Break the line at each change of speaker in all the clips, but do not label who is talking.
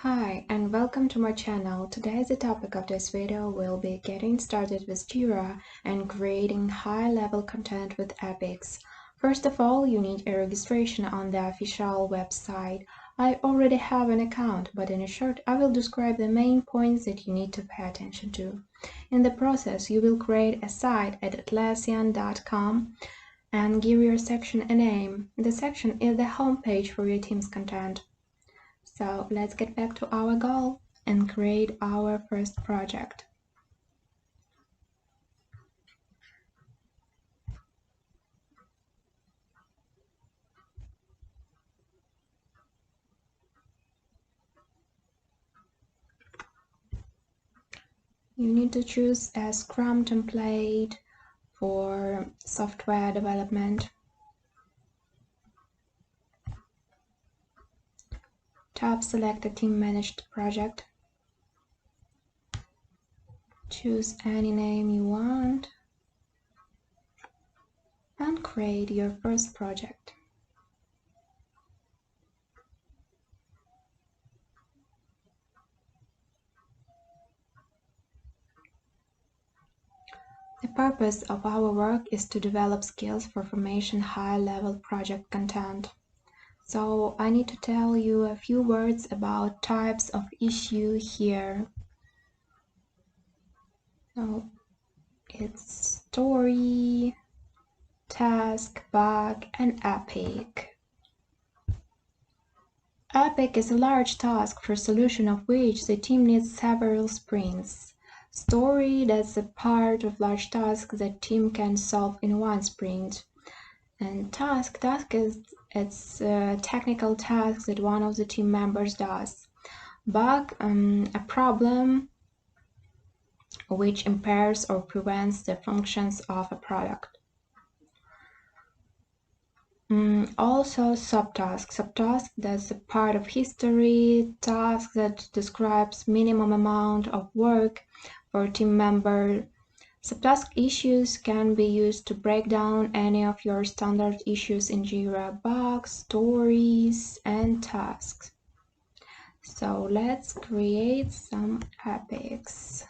Hi and welcome to my channel. Today the topic of this video will be getting started with Jira and creating high-level content with epics. First of all, you need a registration on the official website. I already have an account, but in short, I will describe the main points that you need to pay attention to. In the process, you will create a site at atlassian.com and give your section a name. The section is the homepage for your team's content. So let's get back to our goal and create our first project. You need to choose a Scrum template for software development. Tab select a team managed project. Choose any name you want and create your first project. The purpose of our work is to develop skills for formation high-level project content. So I need to tell you a few words about types of issue here. So it's story, task, bug, and epic. Epic is a large task for solution of which the team needs several sprints. Story, that's a part of large task that team can solve in one sprint. And task is a technical task that one of the team members does. Bug, a problem which impairs or prevents the functions of a product. Also subtask. Subtask, that's a part of history, task that describes minimum amount of work for a team member. Subtask issues can be used to break down any of your standard issues in Jira: bugs, stories, and tasks. So let's create some epics.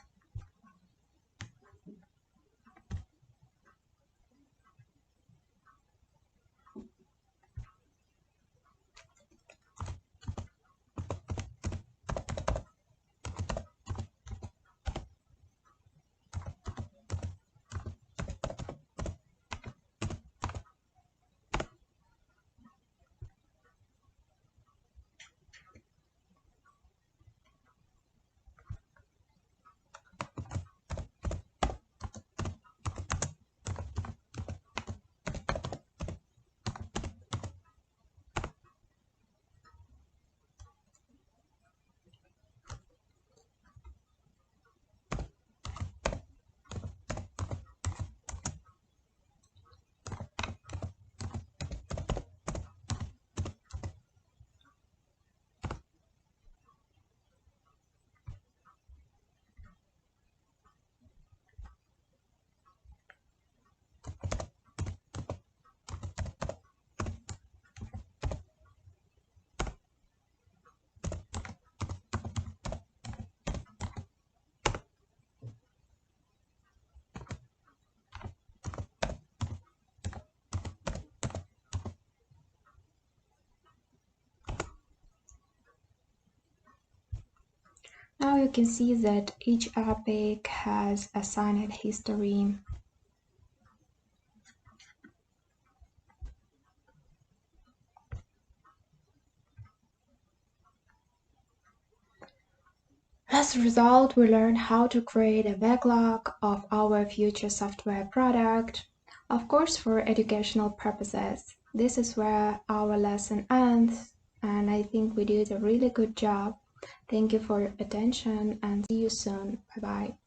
Now you can see that each epic has assigned history. As a result, we learned how to create a backlog of our future software product, of course for educational purposes. This is where our lesson ends, and I think we did a really good job. Thank you for your attention and see you soon. Bye-bye.